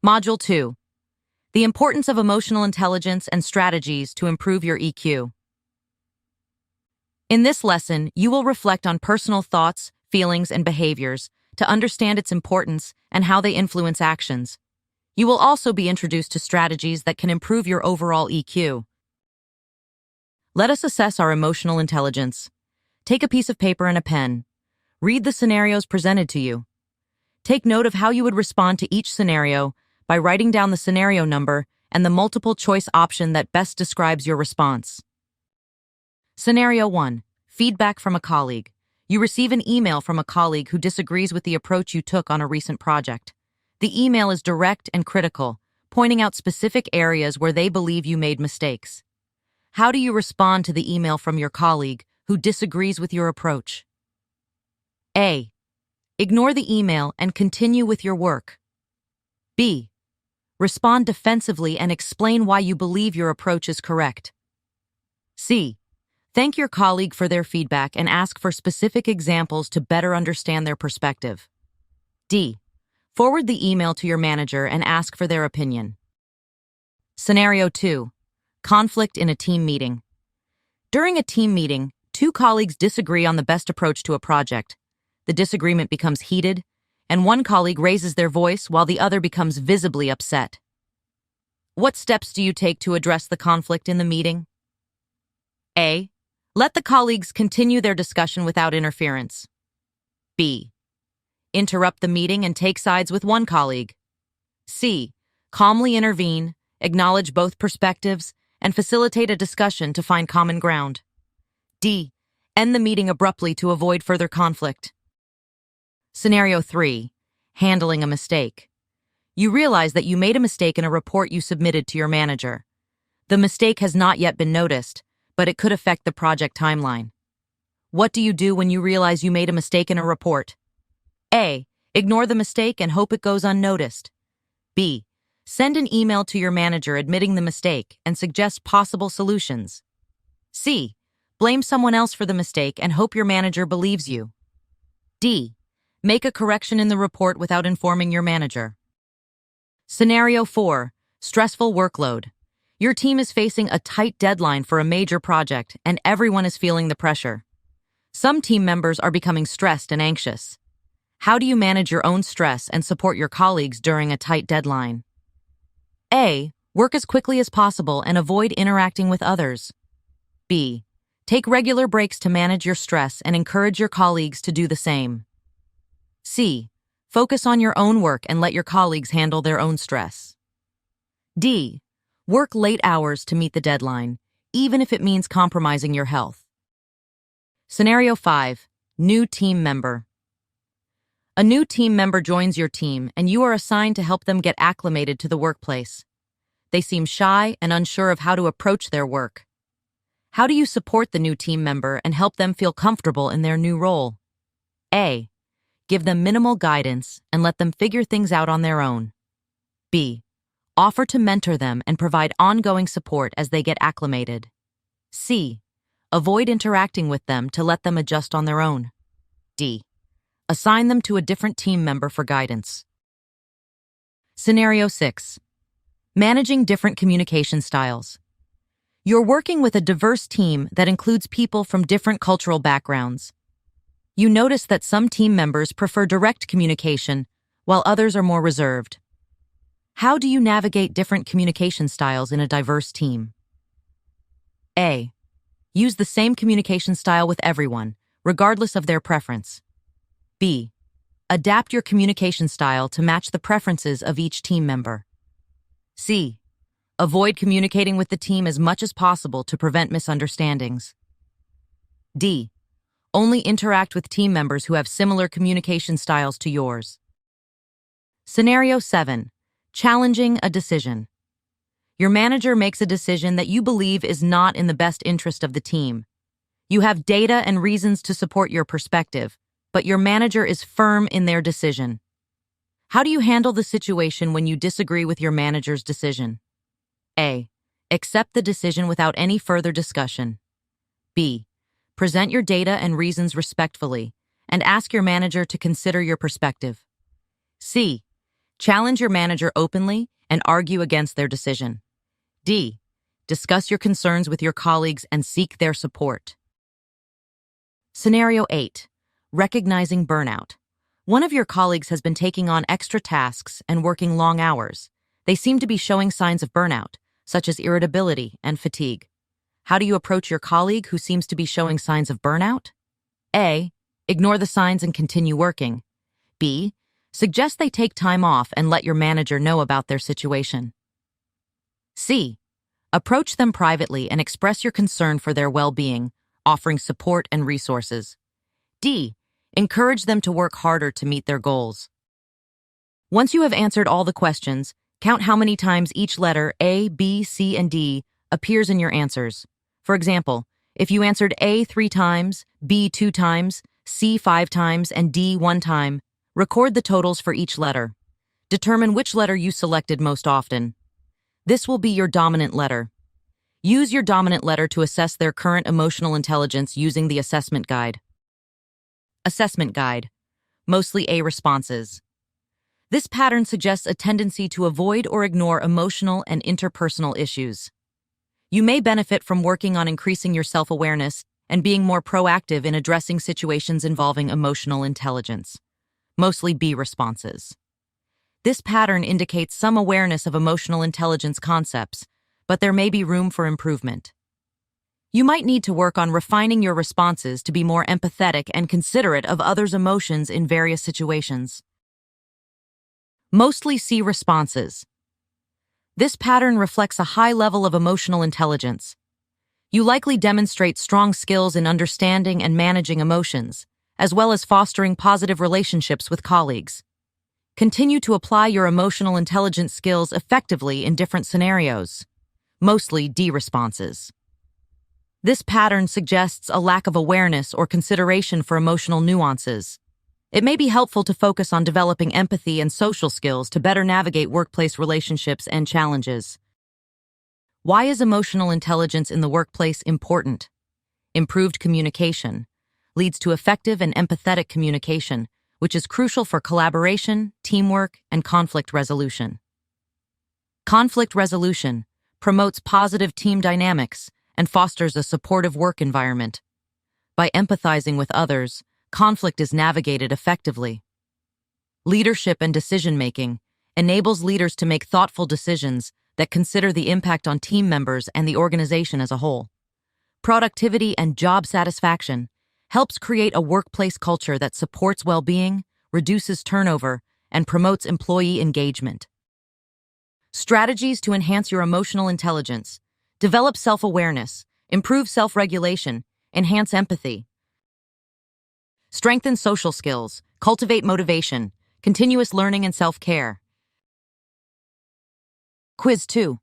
Module 2. The importance of emotional intelligence and strategies to improve your EQ. In this lesson, you will reflect on personal thoughts, feelings, and behaviors to understand its importance and how they influence actions. You will also be introduced to strategies that can improve your overall EQ. Let us assess our emotional intelligence. Take a piece of paper and a pen. Read the scenarios presented to you. Take note of how you would respond to each scenario by writing down the scenario number and the multiple choice option that best describes your response. Scenario 1. Feedback from a colleague. You receive an email from a colleague who disagrees with the approach you took on a recent project. The email is direct and critical, pointing out specific areas where they believe you made mistakes. How do you respond to the email from your colleague who disagrees with your approach? A. Ignore the email and continue with your work. B. Respond defensively and explain why you believe your approach is correct. C. Thank your colleague for their feedback and ask for specific examples to better understand their perspective. D. Forward the email to your manager and ask for their opinion. Scenario 2. Conflict in a team meeting. During a team meeting, two colleagues disagree on the best approach to a project. The disagreement becomes heated, and one colleague raises their voice while the other becomes visibly upset. What steps do you take to address the conflict in the meeting? A. Let the colleagues continue their discussion without interference. B. Interrupt the meeting and take sides with one colleague. C. Calmly intervene, acknowledge both perspectives, and facilitate a discussion to find common ground. D. End the meeting abruptly to avoid further conflict. Scenario 3. Handling a mistake. You realize that you made a mistake in a report you submitted to your manager. The mistake has not yet been noticed, but it could affect the project timeline. What do you do when you realize you made a mistake in a report? A. Ignore the mistake and hope it goes unnoticed. B. Send an email to your manager admitting the mistake and suggest possible solutions. C. Blame someone else for the mistake and hope your manager believes you. D. Make a correction in the report without informing your manager. Scenario 4. Stressful workload. Your team is facing a tight deadline for a major project, and everyone is feeling the pressure. Some team members are becoming stressed and anxious. How do you manage your own stress and support your colleagues during a tight deadline? A. Work as quickly as possible and avoid interacting with others. B. Take regular breaks to manage your stress and encourage your colleagues to do the same. C. Focus on your own work and let your colleagues handle their own stress. D. Work late hours to meet the deadline, even if it means compromising your health. Scenario 5. New team member. A new team member joins your team, and you are assigned to help them get acclimated to the workplace. They seem shy and unsure of how to approach their work. How do you support the new team member and help them feel comfortable in their new role? A. Give them minimal guidance and let them figure things out on their own. B. Offer to mentor them and provide ongoing support as they get acclimated. C. Avoid interacting with them to let them adjust on their own. D. Assign them to a different team member for guidance. Scenario 6. Managing different communication styles. You're working with a diverse team that includes people from different cultural backgrounds. You notice that some team members prefer direct communication, while others are more reserved. How do you navigate different communication styles in a diverse team? A. Use the same communication style with everyone, regardless of their preference. B. Adapt your communication style to match the preferences of each team member. C. Avoid communicating with the team as much as possible to prevent misunderstandings. D. Only interact with team members who have similar communication styles to yours. Scenario 7. Challenging a decision. Your manager makes a decision that you believe is not in the best interest of the team. You have data and reasons to support your perspective, but your manager is firm in their decision. How do you handle the situation when you disagree with your manager's decision? A. Accept the decision without any further discussion. B. Present your data and reasons respectfully, and ask your manager to consider your perspective. C. Challenge your manager openly and argue against their decision. D. Discuss your concerns with your colleagues and seek their support. Scenario 8. Recognizing burnout. One of your colleagues has been taking on extra tasks and working long hours. They seem to be showing signs of burnout, such as irritability and fatigue. How do you approach your colleague who seems to be showing signs of burnout? A. Ignore the signs and continue working. B. Suggest they take time off and let your manager know about their situation. C. Approach them privately and express your concern for their well-being, offering support and resources. D. Encourage them to work harder to meet their goals. Once you have answered all the questions, count how many times each letter A, B, C, and D appears in your answers. For example, if you answered A 3 times, B 2 times, C 5 times, and D 1 time, record the totals for each letter. Determine which letter you selected most often. This will be your dominant letter. Use your dominant letter to assess their current emotional intelligence using the assessment guide. Assessment guide. Mostly A responses. This pattern suggests a tendency to avoid or ignore emotional and interpersonal issues. You may benefit from working on increasing your self-awareness and being more proactive in addressing situations involving emotional intelligence. Mostly B responses. This pattern indicates some awareness of emotional intelligence concepts, but there may be room for improvement. You might need to work on refining your responses to be more empathetic and considerate of others' emotions in various situations. Mostly C responses. This pattern reflects a high level of emotional intelligence. You likely demonstrate strong skills in understanding and managing emotions, as well as fostering positive relationships with colleagues. Continue to apply your emotional intelligence skills effectively in different scenarios. Mostly D responses. This pattern suggests a lack of awareness or consideration for emotional nuances. It may be helpful to focus on developing empathy and social skills to better navigate workplace relationships and challenges. Why is emotional intelligence in the workplace important? Improved communication leads to effective and empathetic communication, which is crucial for collaboration, teamwork, and conflict resolution. Conflict resolution promotes positive team dynamics and fosters a supportive work environment. By empathizing with others, conflict is navigated effectively. Leadership and decision-making enables leaders to make thoughtful decisions that consider the impact on team members and the organization as a whole. Productivity and job satisfaction helps create a workplace culture that supports well-being, reduces turnover, and promotes employee engagement. Strategies to enhance your emotional intelligence. Develop self-awareness, improve self-regulation, enhance empathy. Strengthen social skills, cultivate motivation, continuous learning and self-care. Quiz 2.